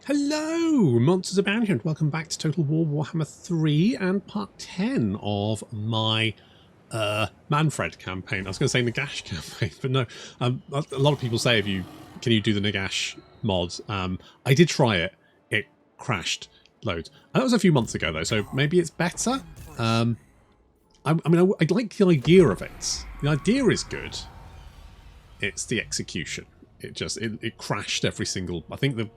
Hello, Monsters Abound here, and welcome back to Total War Warhammer 3 and part 10 of my Mannfred campaign. I was going to say Nagash campaign, but no. A lot of people say, can you do the Nagash mod? I did try it. It crashed loads. And that was a few months ago, though, so maybe it's better. I like the idea of it. The idea is good. It's the execution. It crashed every single... I think the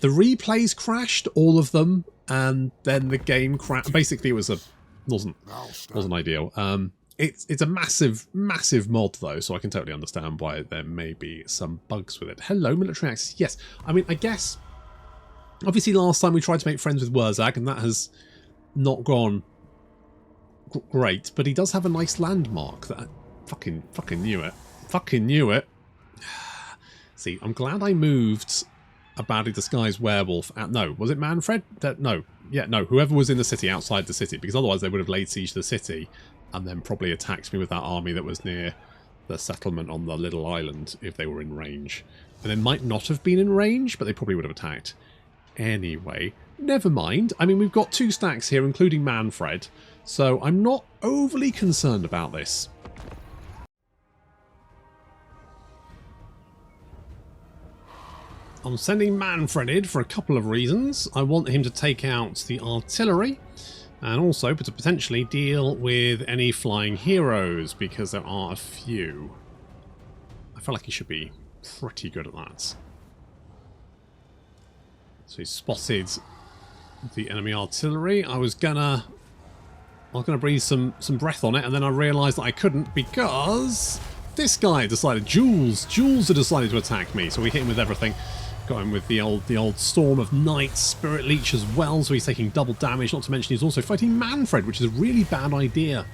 replays crashed, all of them, and then the game crashed. Basically, it wasn't ideal. It's a massive mod though, so I can totally understand why there may be some bugs with it. Hello, military access. Yes, I mean, I guess obviously last time we tried to make friends with Wurzag, and that has not gone great. But he does have a nice landmark. That fucking knew it. Fucking knew it. See, I'm glad I moved a badly disguised werewolf out. No, was it Manfred? No. Whoever was in the city, outside the city, because otherwise they would have laid siege to the city and then probably attacked me with that army that was near the settlement on the little island if they were in range. And they might not have been in range, but they probably would have attacked. Anyway, never mind. I mean, we've got 2 stacks here, including Manfred, so I'm not overly concerned about this. I'm sending Manfred for a couple of reasons. I want him to take out the artillery and also to potentially deal with any flying heroes, because there are a few. I feel like he should be pretty good at that. So he spotted the enemy artillery. I was gonna breathe some breath on it, and then I realised that I couldn't because this guy decided, Jules had decided to attack me, so we hit him with everything. Got him with the old Storm of Night, Spirit Leech as well, so he's taking double damage, not to mention he's also fighting Manfred, which is a really bad idea.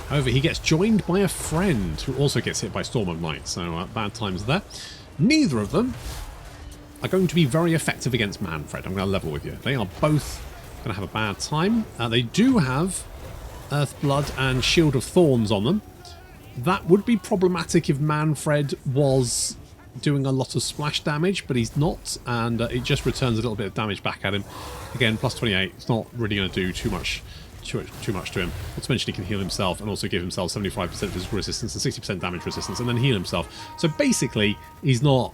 However, he gets joined by a friend who also gets hit by Storm of Night, so bad times there. Neither of them are going to be very effective against Manfred. I'm going to level with you. They are both going to have a bad time. They do have Earthblood and Shield of Thorns on them. That would be problematic if Manfred was doing a lot of splash damage, but he's not, and it just returns a little bit of damage back at him. Again, plus 28. It's not really going to do too much to him. Not to mention he can heal himself and also give himself 75% physical resistance and 60% damage resistance, and then heal himself. So basically, he's not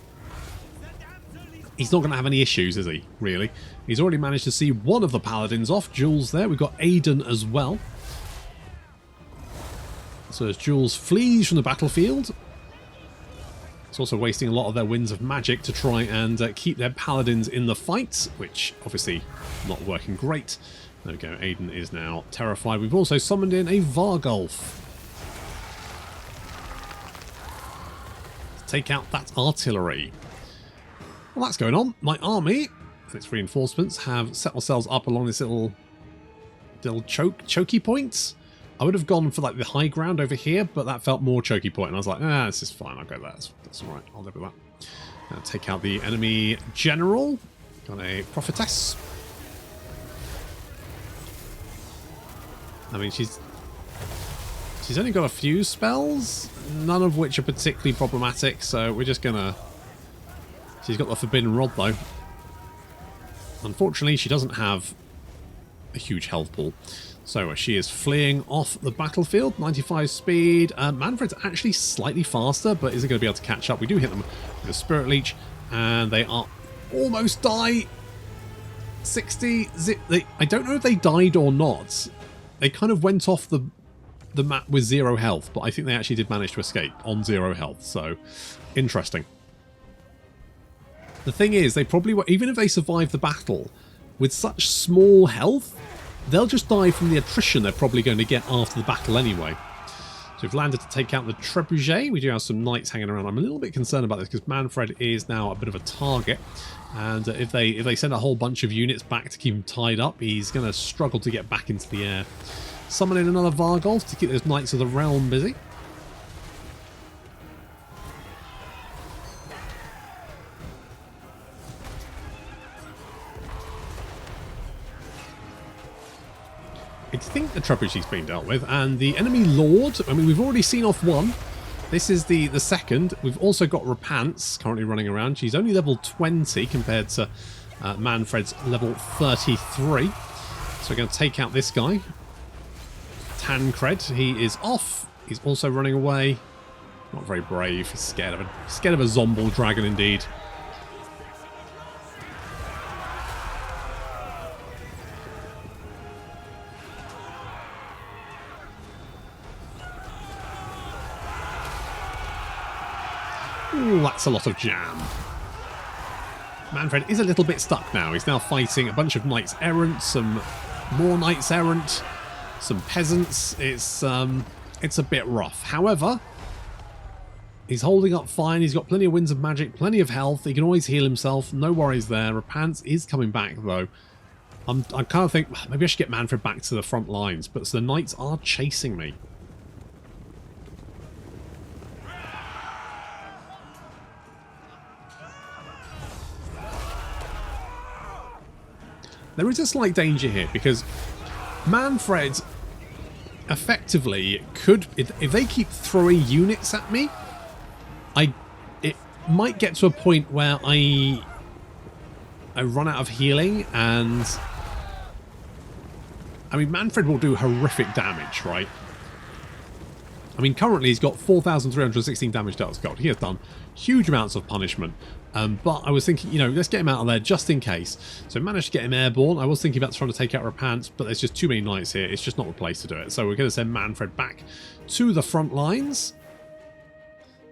going to have any issues, is he? Really? He's already managed to see one of the paladins off. Jules there. We've got Aiden as well. So as Jules flees from the battlefield, it's also wasting a lot of their winds of magic to try and keep their paladins in the fight, which obviously not working great. There we go, Aiden is now terrified. We've also summoned in a Vargulf to take out that artillery. Well, that's going on. My army and its reinforcements have set themselves up along this little choky point. I would have gone for like the high ground over here, but that felt more choky point, and I was like, this is fine, I'll go there. That's alright, I'll live with that. Take out the enemy general. Got a prophetess. I mean, she's only got a few spells, none of which are particularly problematic, so we're just gonna... She's got the Forbidden Rod, though. Unfortunately, she doesn't have a huge health pool. So she is fleeing off the battlefield, 95 speed. Manfred's actually slightly faster, but isn't going to be able to catch up. We do hit them with a Spirit Leech, and they are almost die. 60. I don't know if they died or not. They kind of went off the map with 0 health, but I think they actually did manage to escape on 0 health. So interesting. The thing is, they probably were, even if they survived the battle with such small health, they'll just die from the attrition they're probably going to get after the battle anyway. So we've landed to take out the Trebuchet. We do have some knights hanging around. I'm a little bit concerned about this because Manfred is now a bit of a target. And if they send a whole bunch of units back to keep him tied up, he's going to struggle to get back into the air. Summon in another Vargulf to keep those Knights of the Realm busy. I think the Trebuchet's been dealt with, and the enemy Lord, I mean, we've already seen off one. This is the second. We've also got Repants currently running around. She's only level 20 compared to Mannfred's level 33. So we're going to take out this guy. Tancred, he is off. He's also running away. Not very brave. He's scared of a zombie dragon indeed. Ooh, that's a lot of jam. Manfred is a little bit stuck now. He's now fighting a bunch of knights errant, some more knights errant, some peasants. It's a bit rough. However, he's holding up fine. He's got plenty of winds of magic, plenty of health. He can always heal himself. No worries there. Repants is coming back though. I kind of think maybe I should get Manfred back to the front lines, but the knights are chasing me. There is a slight danger here because Manfred effectively could, if they keep throwing units at me, it might get to a point where I run out of healing, and I mean Manfred will do horrific damage, right? I mean currently he's got 4,316 damage to Gold. He has done huge amounts of punishment. But I was thinking, you know, let's get him out of there just in case. So I managed to get him airborne. I was thinking about trying to take out Repants, but there's just too many knights here. It's just not the place to do it. So we're going to send Manfred back to the front lines.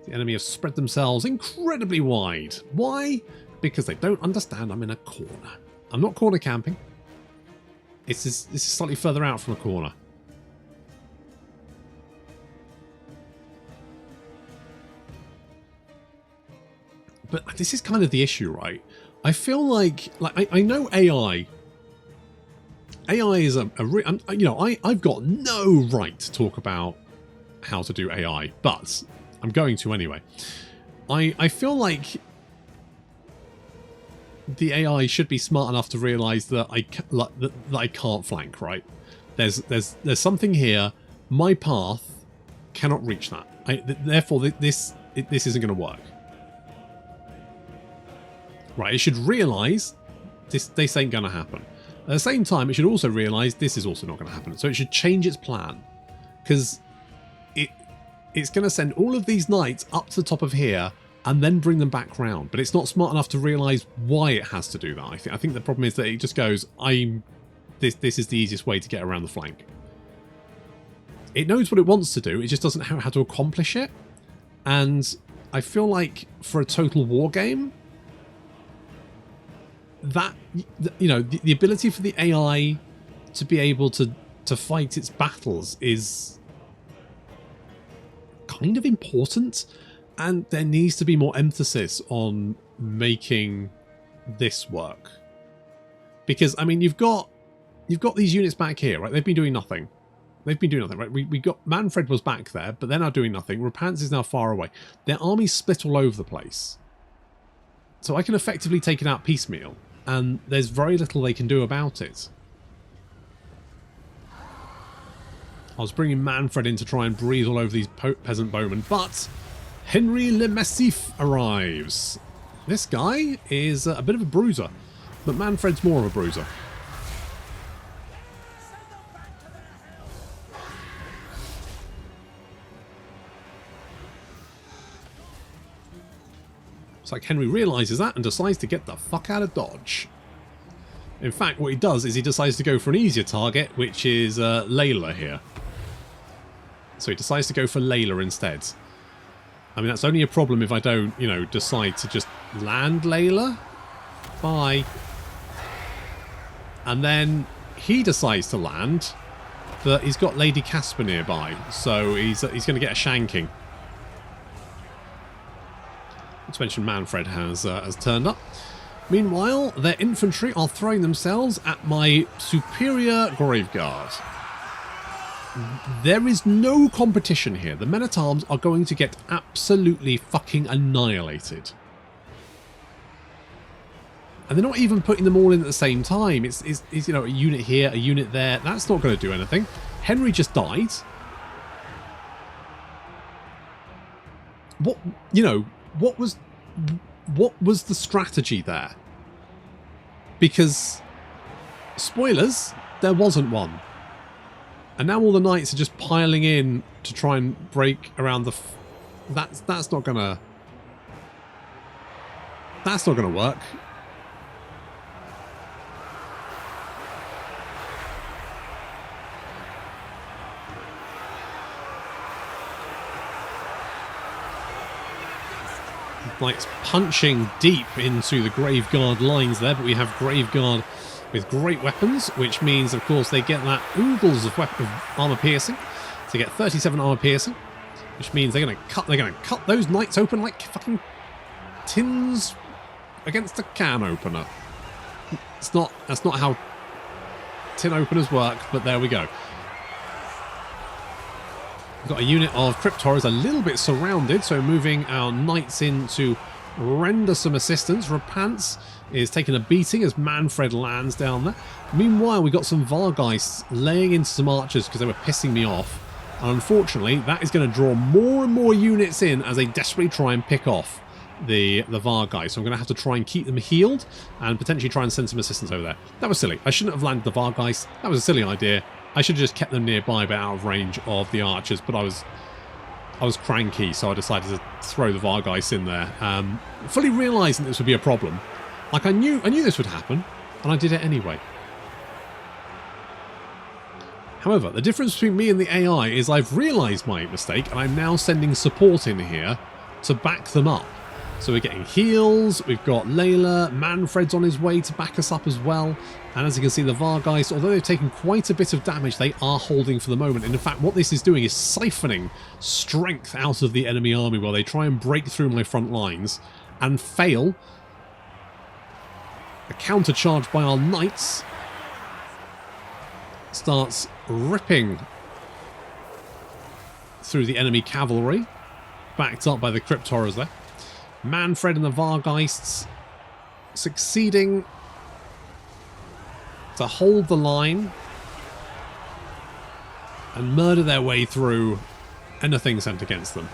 The enemy have spread themselves incredibly wide. Why? Because they don't understand I'm in a corner. I'm not corner camping. This is slightly further out from a corner. But this is kind of the issue, right? I feel like I know AI. AI is I've got no right to talk about how to do AI, but I'm going to anyway. I feel like the AI should be smart enough to realise that I can't flank, right? There's something here. My path cannot reach that. Therefore, this isn't going to work. Right, it should realise this ain't going to happen. At the same time, it should also realise this is also not going to happen. So it should change its plan. Because it's going to send all of these knights up to the top of here and then bring them back round. But it's not smart enough to realise why it has to do that. I think the problem is that it just goes, this is the easiest way to get around the flank. It knows what it wants to do, it just doesn't know how to accomplish it. And I feel like for a total war game, that, you know, the ability for the AI to be able to fight its battles is kind of important, and there needs to be more emphasis on making this work. Because I mean, you've got these units back here, right? They've been doing nothing. Right? We got Manfred was back there, but they're now doing nothing. Repants is now far away. Their armies split all over the place, so I can effectively take it out piecemeal. And there's very little they can do about it. I was bringing Manfred in to try and breathe all over these peasant bowmen, but Henry Le Massif arrives. This guy is a bit of a bruiser, but Manfred's more of a bruiser. It's like Henry realises that and decides to get the fuck out of Dodge. In fact, what he does is he decides to go for an easier target, which is Layla here. So he decides to go for Layla instead. I mean, that's only a problem if I don't, you know, decide to just land Layla. Bye. And then he decides to land, but he's got Lady Casper nearby, so he's going to get a shanking. Not to mention Manfred has turned up. Meanwhile, their infantry are throwing themselves at my superior graveguard. There is no competition here. The men-at-arms are going to get absolutely fucking annihilated. And they're not even putting them all in at the same time. It's you know, a unit here, a unit there. That's not going to do anything. Henry just died. what, you know, what was the strategy there? Because, spoilers, there wasn't one. And now all the knights are just piling in to try and break around the... That's not gonna... That's not gonna work. Knights punching deep into the Graveguard lines there, but we have Graveguard with great weapons, which means, of course, they get that oodles of armor piercing. So they get 37 armor piercing, which means they're gonna cut those knights open like fucking tins against a can opener. That's not how tin openers work, but there we go. We've got a unit of Crypt Horrors a little bit surrounded, so moving our knights in to render some assistance. Repants is taking a beating as Manfred lands down there. Meanwhile, we got some Vargeists laying into some archers because they were pissing me off. And unfortunately, that is going to draw more and more units in as they desperately try and pick off the Vargeists. So I'm going to have to try and keep them healed and potentially try and send some assistance over there. That was silly. I shouldn't have landed the Vargeists. That was a silly idea. I should have just kept them nearby but out of range of the archers, but I was cranky, so I decided to throw the Vargeists in there. Fully realising this would be a problem. Like, I knew this would happen, and I did it anyway. However, the difference between me and the AI is I've realised my mistake, and I'm now sending support in here to back them up. So we're getting heals, we've got Layla, Manfred's on his way to back us up as well. And as you can see, the Vargeists, although they've taken quite a bit of damage, they are holding for the moment. And in fact, what this is doing is siphoning strength out of the enemy army while they try and break through my front lines and fail. A counter-charge by our knights starts ripping through the enemy cavalry, backed up by the Crypt Horrors there. Mannfred and the Vargeists succeeding to hold the line and murder their way through anything sent against them.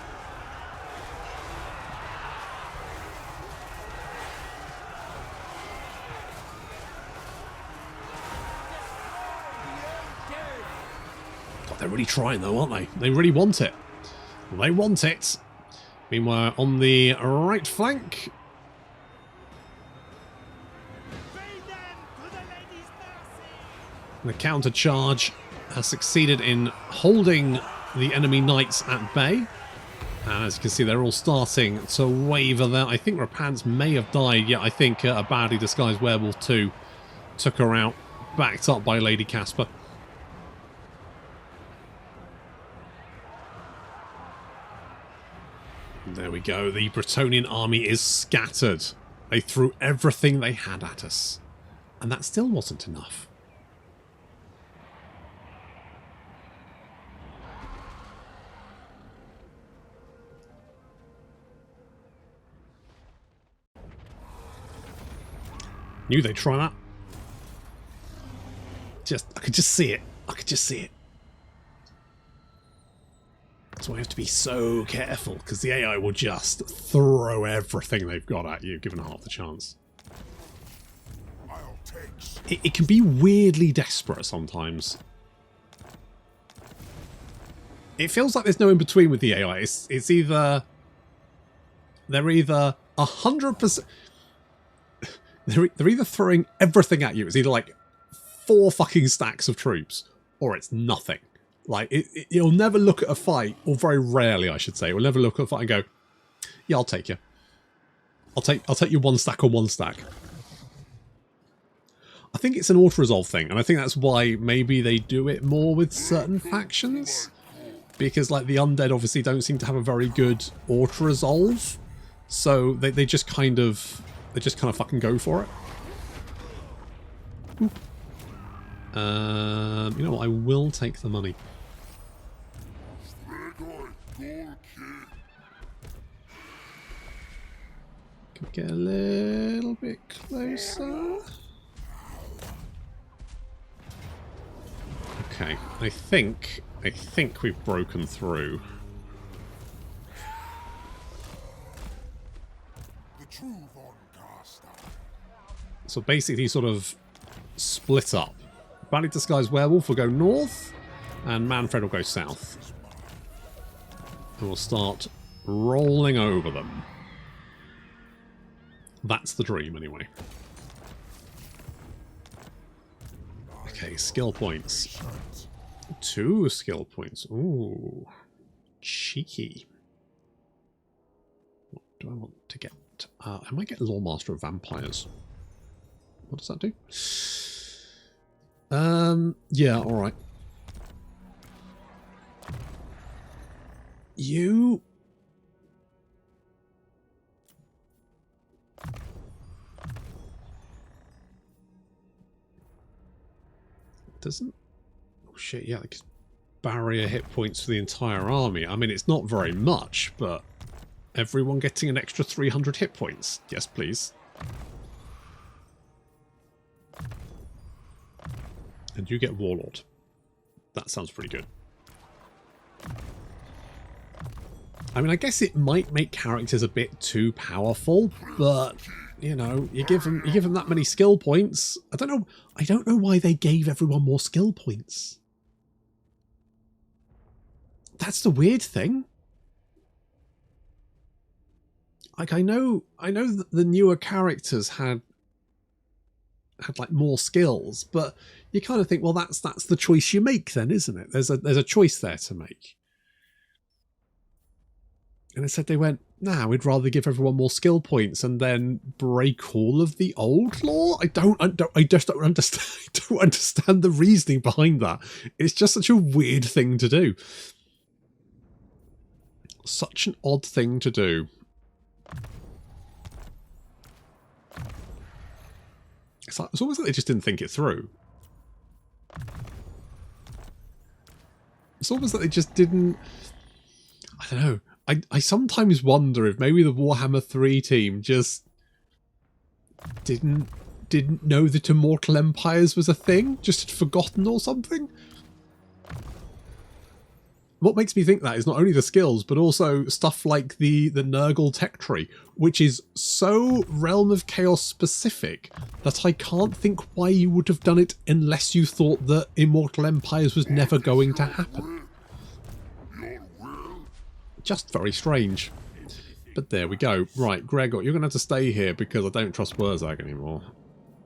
God, they're really trying though, aren't they? They really want it. They want it. Meanwhile, on the right flank, the counter charge has succeeded in holding the enemy knights at bay. And as you can see, they're all starting to waver there. I think Repants may have died. Yeah, I think a badly disguised werewolf too took her out, backed up by Lady Casper. There we go. The Bretonian army is scattered. They threw everything they had at us. And that still wasn't enough. Knew they'd try that. I could just see it. I could just see it. So I have to be so careful, because the AI will just throw everything they've got at you, given half the chance. It can be weirdly desperate sometimes. It feels like there's no in-between with the AI. It's either... They're either 100%... They're either throwing everything at you. It's either like 4 fucking stacks of troops, or it's nothing. Like, you'll never look at a fight, or very rarely, I should say, we'll never look at a fight and go, yeah, I'll take you. I'll take you 1 stack or 1 stack. I think it's an auto-resolve thing, and I think that's why maybe they do it more with certain factions. Because, like, the undead obviously don't seem to have a very good auto-resolve. So they just kind of... They just kind of fucking go for it. Oop. You know what? I will take the money. Can we get a little bit closer? Okay, I think we've broken through. So basically sort of split up. Badly Disguised Werewolf will go north, and Manfred will go south. And we'll start rolling over them. That's the dream, anyway. Okay, skill points. 2 skill points. Ooh. Cheeky. What do I want to get? I might get Lawmaster of Vampires. What does that do? Yeah, alright. You... Doesn't... Oh shit, yeah, like barrier hit points for the entire army. I mean, it's not very much, but everyone getting an extra 300 hit points. Yes, please. And you get Warlord. That sounds pretty good. I mean, I guess it might make characters a bit too powerful, but you know, you give them that many skill points. I don't know why they gave everyone more skill points. That's the weird thing. Like I know that the newer characters had like more skills, but you kind of think, well, that's the choice you make then, isn't it? There's a choice there to make. And instead they went, nah, we'd rather give everyone more skill points and then break all of the old lore. I just don't understand. I don't understand the reasoning behind that. It's just such a weird thing to do. Such an odd thing to do. It's almost like they just didn't think it through. It's almost like they just didn't... I don't know. I sometimes wonder if maybe the Warhammer 3 team just didn't know that Immortal Empires was a thing, just had forgotten or something. What makes me think that is not only the skills, but also stuff like the Nurgle tech tree, which is so Realm of Chaos specific that I can't think why you would have done it unless you thought that Immortal Empires was never going to happen. Just very strange. But there we go. Right, Gregor, you're going to have to stay here because I don't trust Wurzag anymore.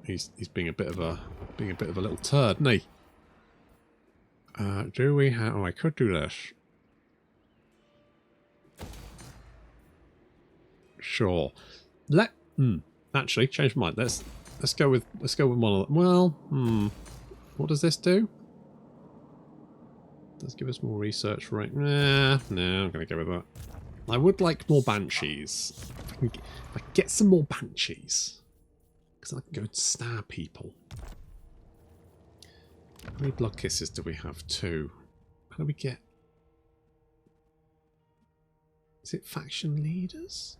He's being a bit of a little turd, isn't he? Do we have... Oh, I could do this. Sure. Actually, change my mind. Let's go with one of them. Well, what does this do? Does give us more research rate. No, I'm going to go with that. I would like more banshees. If I can get some more banshees, because I can go and stab people. How many blood kisses do we have? 2. How do we get... Is it faction leaders?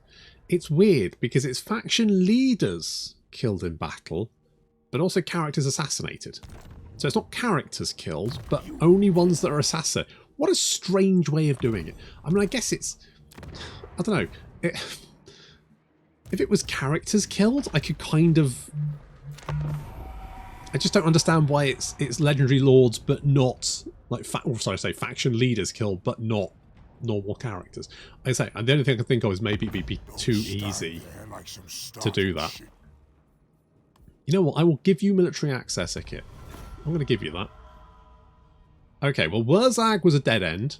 It's weird because it's faction leaders killed in battle, but also characters assassinated. So it's not characters killed, but only ones that are assassinated. What a strange way of doing it. I mean, I guess it's... I don't know. If it was characters killed, I could kind of... I just don't understand why it's legendary lords, but not like faction leaders killed, but not normal characters. I say, and the only thing I can think of is maybe it'd be too easy to do that. You know what? I will give you military access, Ikit. I'm going to give you that. Okay, well, Wurzag was a dead end,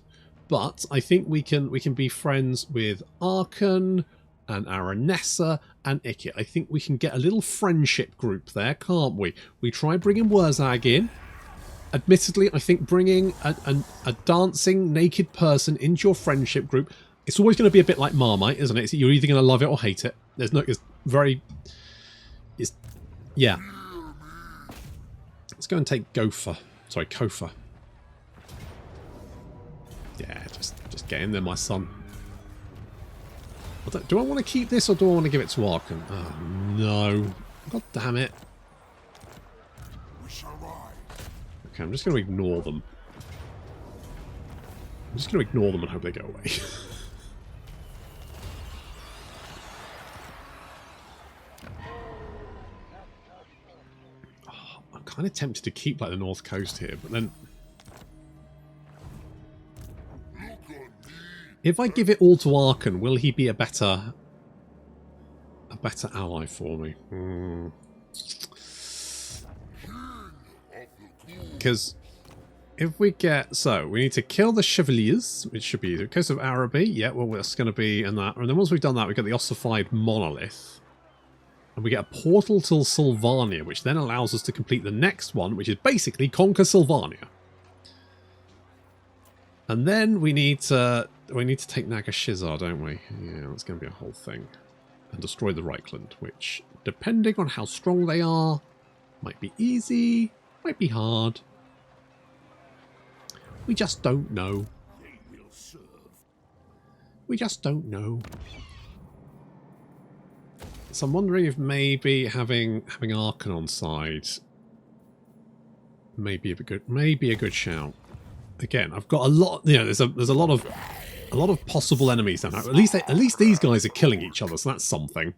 but I think we can be friends with Arkhan and Aranessa and Ikit. I think we can get a little friendship group there, can't we? We try bringing Wurzag in. Admittedly, I think bringing a dancing naked person into your friendship group, it's always going to be a bit like Marmite, isn't it? You're either going to love it or hate it. Yeah. Let's go and take Kofa. Yeah, just get in there, my son. Do I want to keep this or do I want to give it to Arkhan? Oh, no. God damn it. Okay, I'm just going to ignore them. I'm just going to ignore them and hope they go away. kind of tempted to keep like the north coast here, but then if I give it all to Arkhan, will he be a better ally for me? Because if we get... So, we need to kill the Chevaliers, which should be the Coast of Araby. Yeah, well, that's going to be in that. And then once we've done that, we get the ossified monolith. And we get a portal to Sylvania, which then allows us to complete the next one, which is basically conquer Sylvania. And then we need to take Nagashizar, don't we? Yeah, that's going to be a whole thing. And destroy the Reichland, which, depending on how strong they are, might be easy, might be hard. We just don't know. We just don't know. So I'm wondering if maybe having Arkhan on side may be a good shout. Again, I've got a lot. You know, there's a lot of possible enemies down there. At least these guys are killing each other, so that's something.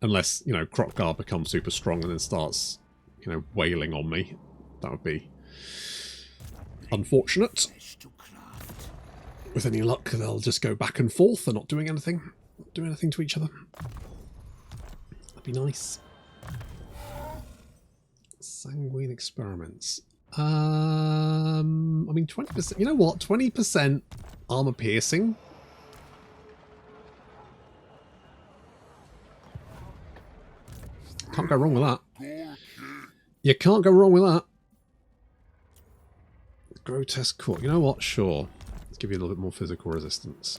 Unless, you know, Krokgar becomes super strong and then starts, you know, wailing on me. That would be unfortunate. With any luck, they'll just go back and forth and not doing anything to each other. That'd be nice. Sanguine experiments. I mean, 20%. You know what? 20% armor piercing. Can't go wrong with that. You can't go wrong with that. Grotesque core. You know what? Sure. Let's give you a little bit more physical resistance.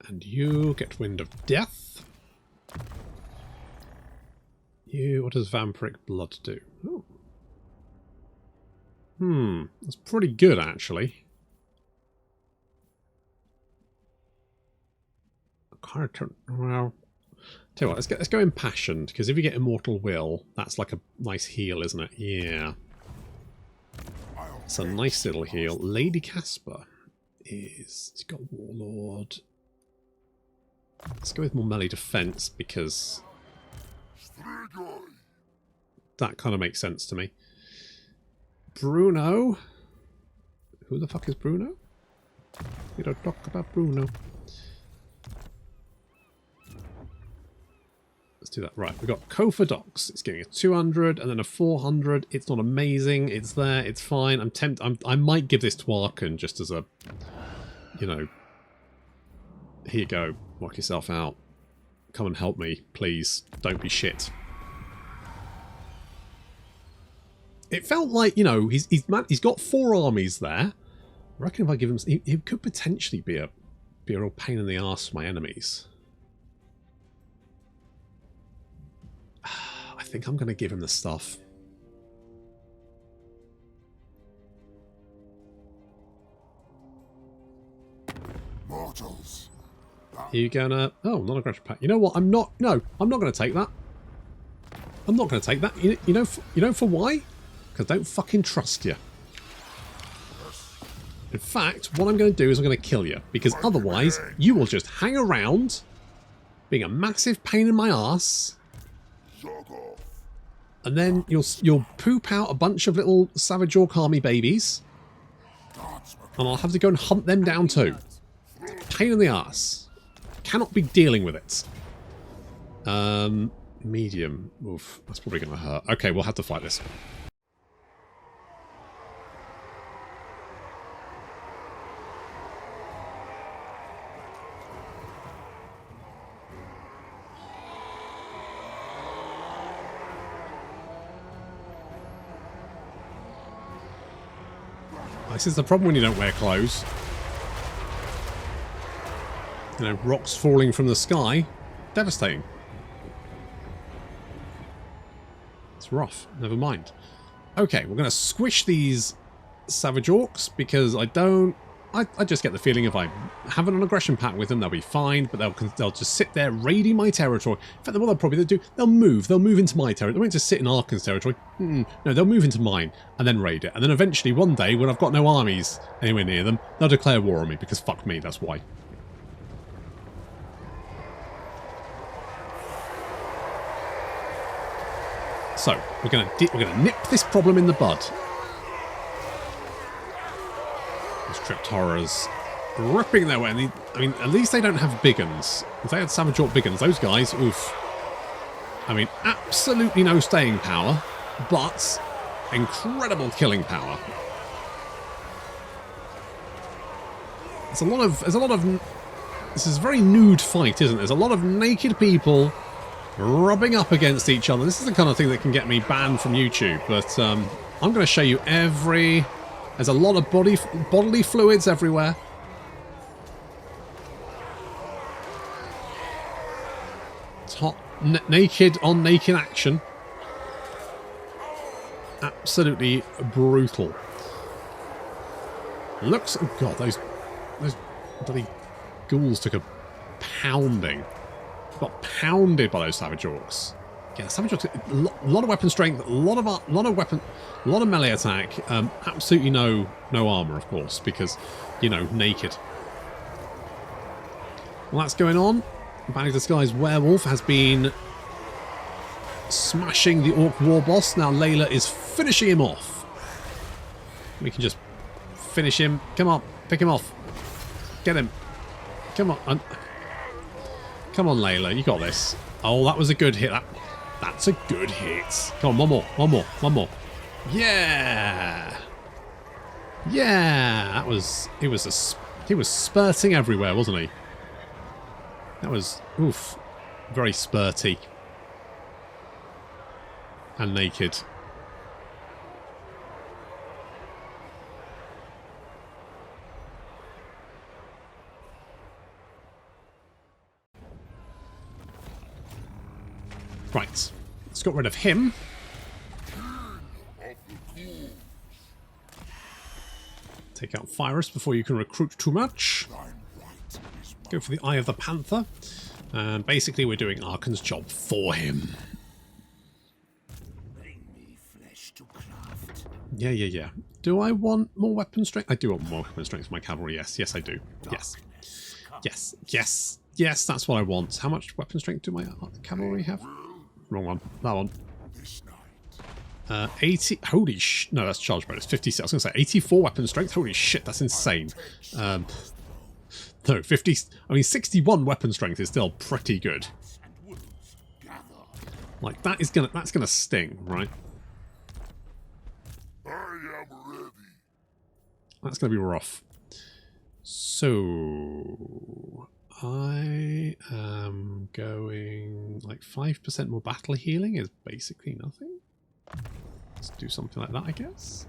And you get Wind of Death. You, what does Vampiric Blood do? Oh. That's pretty good, actually. Well, tell you what, let's go Impassioned, because if you get Immortal Will, that's like a nice heal, isn't it? Yeah. It's a nice little heal. Lady Casper is... He's got Warlord. Let's go with more melee defense, because that kind of makes sense to me. Bruno. Who the fuck is Bruno? We don't talk about Bruno. Let's do that. Right, we've got Kofodox. It's getting a 200 and then a 400. It's not amazing. It's there. It's fine. I'm tempted. I might give this to Arkhan just as a, you know, here you go. Knock yourself out. Come and help me, please. Don't be shit. It felt like, you know, he's got 4 armies there. I reckon if I give him, he could potentially be a real pain in the arse for my enemies. I think I'm going to give him the stuff. Mortals. Are you gonna... Oh, not aggression pack. You know what? I'm not... No, I'm not going to take that. I'm not going to take that. You know for why? Because I don't fucking trust you. In fact, what I'm going to do is I'm going to kill you. Because otherwise, you will just hang around being a massive pain in my ass. And then you'll poop out a bunch of little Savage Orc army babies. And I'll have to go and hunt them down too. Pain in the ass. Cannot be dealing with it. Medium. Oof, that's probably going to hurt. Okay, we'll have to fight this. This is the problem when you don't wear clothes. You know, rocks falling from the sky. Devastating. It's rough. Never mind. Okay, we're going to squish these Savage Orcs because I just get the feeling if I have an aggression pact with them, they'll be fine, but they'll just sit there raiding my territory. In fact, what they'll probably do, they'll move into my territory. They won't just sit in Arkhan's territory. No, they'll move into mine and then raid it. And then eventually, one day, when I've got no armies anywhere near them, they'll declare war on me because fuck me, that's why. So we're gonna nip this problem in the bud. Those Crypt Horrors ripping their way. I mean, at least they don't have big uns. If they had Savage Orc big uns, those guys, oof. I mean, absolutely no staying power, but incredible killing power. There's a lot of. This is a very nude fight, isn't it? There's a lot of naked people rubbing up against each other. This is the kind of thing that can get me banned from YouTube. But I'm going to show you every. There's a lot of bodily fluids everywhere. It's hot, naked on naked action. Absolutely brutal. Looks. Oh God, those bloody ghouls took a pounding. Got pounded by those Savage Orcs. Yeah, Savage Orcs. A lot of weapon strength. A lot of melee attack. Absolutely no armor, of course, because you know, naked. Well, that's going on. Banning Disguised Werewolf has been smashing the Orc War Boss. Now Layla is finishing him off. We can just finish him. Come on, pick him off. Get him. Come on. Come on, Layla. You got this. Oh, that was a good hit. That's a good hit. Come on, one more. Yeah. Yeah. That was. He was spurting everywhere, wasn't he? That was. Oof. Very spurty. And naked. Right, let's get rid of him. Take out Virus before you can recruit too much. Go for the Eye of the Panther. And basically we're doing Arkhan's job for him. Yeah. Do I want more weapon strength? I do want more weapon strength for my cavalry, yes. Yes, I do. Yes, that's what I want. How much weapon strength do my cavalry have? Wrong one. That one. 80. Holy sh. No, that's charge bonus. 56. I was going to say 84 weapon strength. Holy shit, that's insane. No, 50. I mean, 61 weapon strength is still pretty good. Like that's gonna sting, right? That's gonna be rough. So I am going like 5% more battle healing is basically nothing. Let's do something like that, I guess.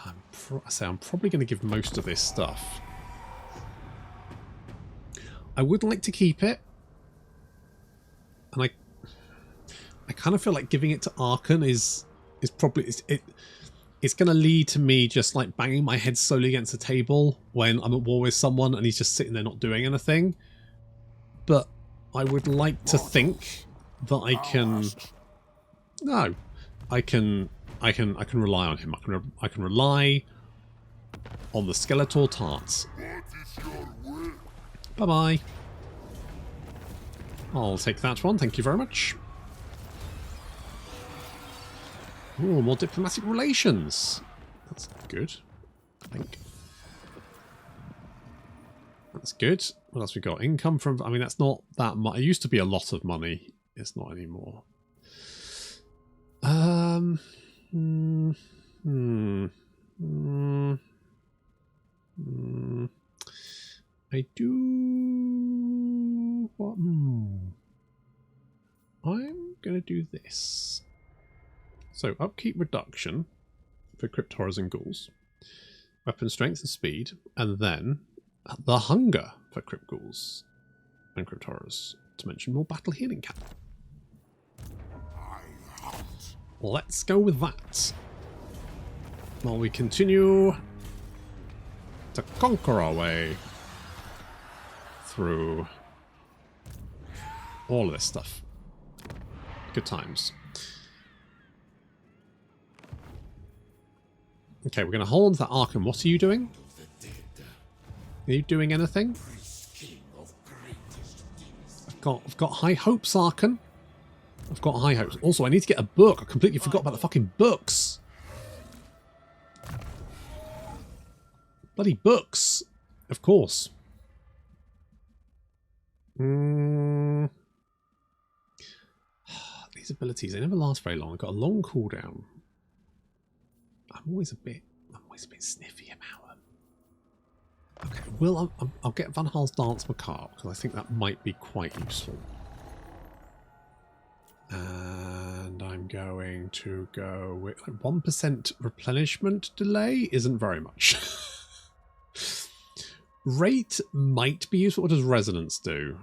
I'm probably going to give most of this stuff. I would like to keep it, and I kind of feel like giving it to Arkhan is probably it's going to lead to me just like banging my head slowly against the table when I'm at war with someone and he's just sitting there not doing anything. But I would like to think that I can. No, I can rely on him. I can rely on the Skeletor tarts. Bye bye. I'll take that one. Thank you very much. Ooh, more diplomatic relations. That's good, I think. That's good. What else we got? Income from... I mean, that's not that much. It used to be a lot of money. It's not anymore. I do... What? I'm going to do this. So, upkeep reduction for Crypt Horrors and Ghouls. Weapon strength and speed. And then the hunger for Crypt Ghouls and Crypt Horrors. To mention more battle healing cap. Let's go with that. While we continue to conquer our way through all of this stuff. Good times. Okay, we're going to hold on to that Arkhan. What are you doing? Are you doing anything? I've got high hopes, Arkhan. I've got high hopes. Also, I need to get a book. I completely forgot about the fucking books. Bloody books. Of course. These abilities, they never last very long. I've got a long cooldown. I'm always a bit sniffy about them. Okay, well, I'll get Van Haal's Dance Macabre, because I think that might be quite useful. And I'm going to go with 1% replenishment delay isn't very much. Rate might be useful. What does resonance do?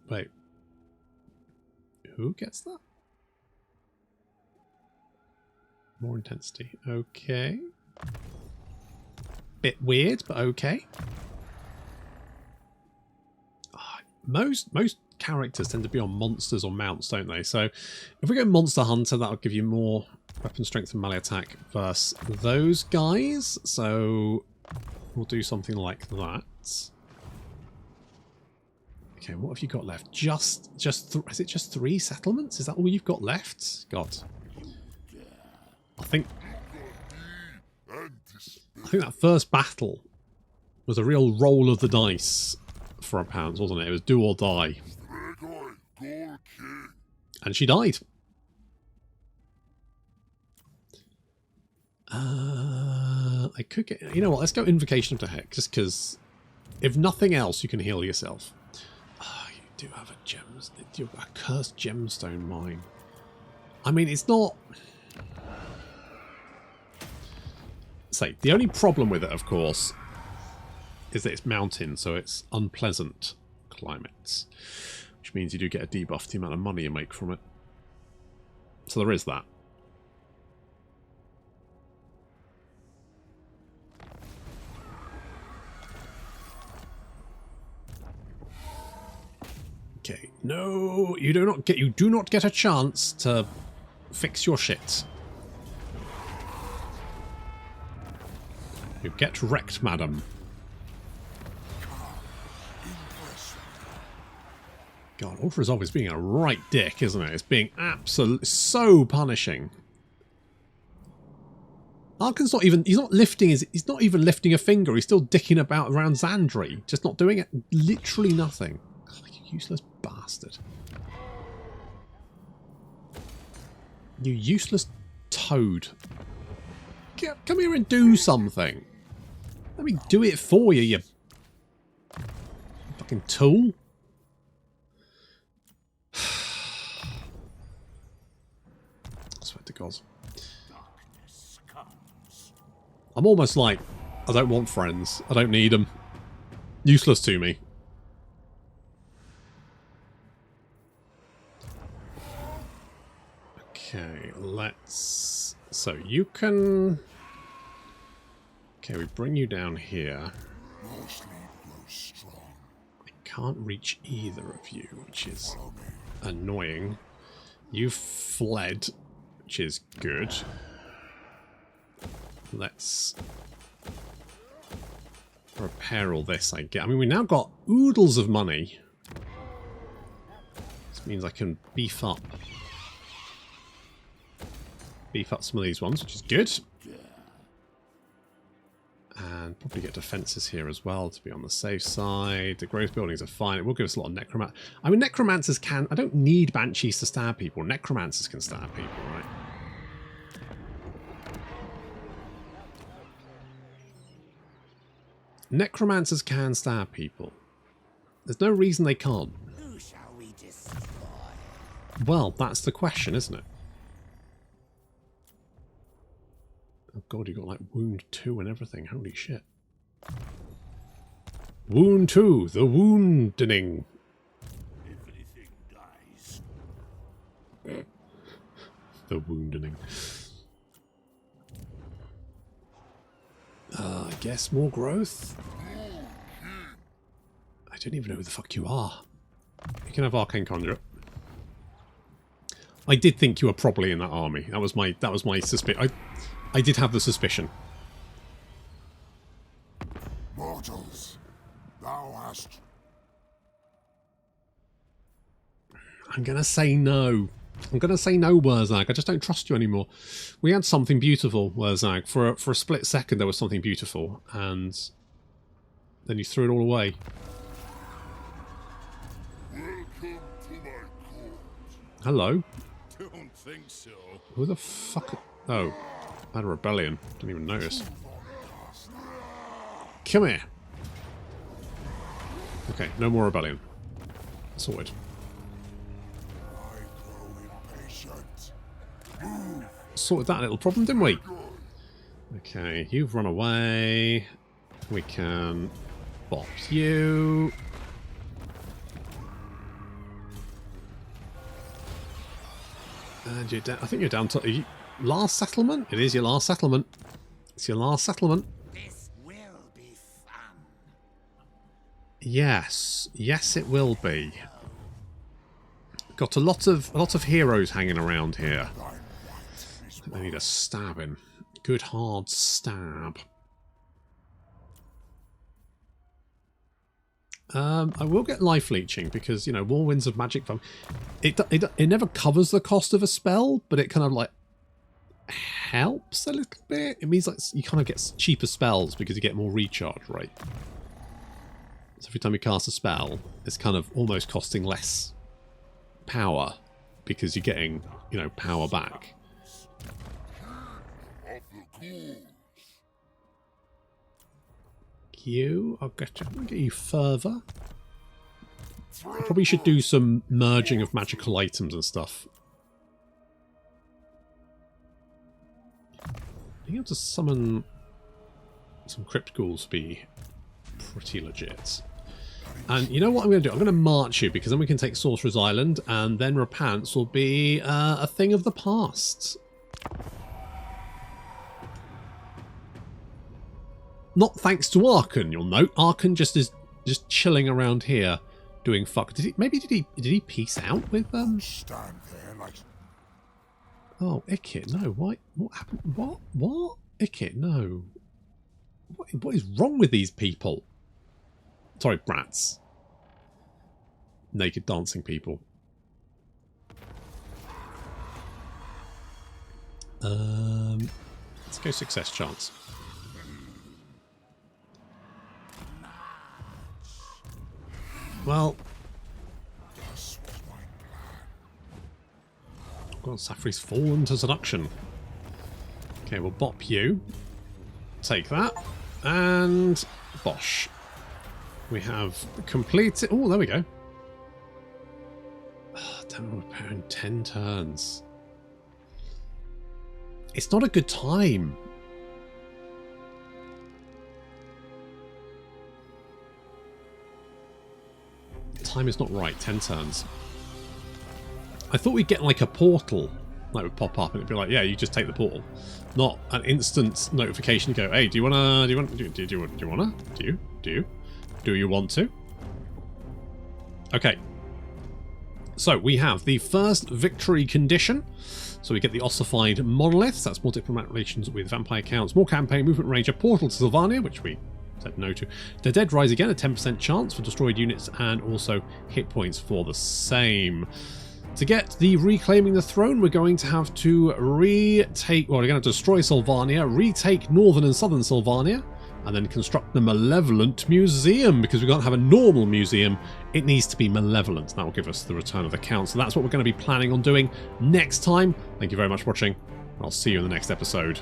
Wait. Who gets that? More intensity. Okay. Bit weird, but okay. Most characters tend to be on monsters or mounts, don't they? So if we go Monster Hunter, that'll give you more weapon strength and melee attack versus those guys. So we'll do something like that. Okay, what have you got left? Is it just 3 settlements? Is that all you've got left? God. I think that first battle was a real roll of the dice for Repants, wasn't it? It was do or die. And she died. I could get... You know what? Let's go Invocation of the Heck, just because if nothing else, you can heal yourself. You do have a cursed gemstone mine. I mean, it's not... Say, the only problem with it, of course, is that it's mountain, so it's unpleasant climates, which means you do get a debuff to the amount of money you make from it. So there is that. Okay, no, you do not get a chance to fix your shit. You get wrecked, madam. God, Ulf Resolve is being a right dick, isn't it? It's being absolutely so punishing. Arkhan's not even, he's not even lifting a finger. He's still dicking about around Xandri. Just not doing it. Literally nothing. God, you useless bastard. You useless toad. Come here and do something. Let me do it for you, you fucking tool. I swear to God. I'm almost like, I don't want friends. I don't need them. Useless to me. Okay, let's... So you can... Okay, we bring you down here. I can't reach either of you, which is annoying. You fled, which is good. Let's repair all this, I guess. I mean, we now got oodles of money. This means I can beef up some of these ones, which is good. And probably get defences here as well to be on the safe side. The growth buildings are fine. It will give us a lot of necromancy. I mean, necromancers can... I don't need banshees to stab people. Necromancers can stab people, right? Necromancers can stab people. There's no reason they can't. Who shall we destroy? Well, that's the question, isn't it? Oh God, you got like wound 2 and everything. Holy shit. Wound 2, the woundening. Everything dies. The woundening. I guess more growth. I don't even know who the fuck you are. You can have Arcane Conjurer. I did think you were probably in that army. That was my suspicion. I did have the suspicion. Mortals, thou hast I'm going to say no. I'm going to say no, Wurzag. I just don't trust you anymore. We had something beautiful, Wurzag. For a split second, there was something beautiful. And then you threw it all away. Hello? Don't think so. Who the fuck? Oh, I had a rebellion. Didn't even notice. Come here. Okay, no more rebellion. Sorted. Sorted that little problem, didn't we? Okay, you've run away. We can bop you. And you're down. I think you're down to last settlement. It is your last settlement. It's your last settlement. This will be fun. Yes, yes, it will be. Got a lot of heroes hanging around here. I need a stabbing. Good hard stab. I will get life leeching because, you know, War Winds of Magic Foam. It never covers the cost of a spell, but it kind of like helps a little bit. It means like you kind of get cheaper spells because you get more recharge, right? So every time you cast a spell, it's kind of almost costing less power because you're getting, you know, power back. I'll get you further. Probably should do some merging of magical items and stuff. Being able to summon some crypt ghouls would be pretty legit. And you know what I'm going to do? I'm going to march you because then we can take Sorcerer's Island and then Repants will be a thing of the past. Not thanks to Arkhan, you'll note. Arkhan just is just chilling around here doing fuck. Did he peace out with Stand there like... Oh, Ikit, no. Why? What happened? What? Ikit, no. What is wrong with these people? Sorry, brats. Naked dancing people. Let's go success chance. Well, God, Safri's fallen to seduction. Okay, we'll bop you. Take that. And bosh. We have completed... Oh, there we go. Oh, damn, we're pairing 10 turns. It's not a good time. Time is not right. 10 turns. I thought we'd get like a portal that would pop up and it'd be like, yeah, you just take the portal, not an instant notification to go, hey, do you want to? Okay. So we have the first victory condition. So we get the ossified monoliths. That's more diplomatic relations with vampire counts, more campaign movement range, a portal to Sylvania, which we said no to. The dead rise again, a 10% chance for destroyed units, and also hit points for the same. To get the reclaiming the throne, we're going to have to retake, well, we're going to destroy Sylvania, retake northern and southern Sylvania, and then construct the malevolent museum, because we can't have a normal museum. It needs to be malevolent. That will give us the return of the count. So that's what we're going to be planning on doing next time. Thank you very much for watching. I'll see you in the next episode.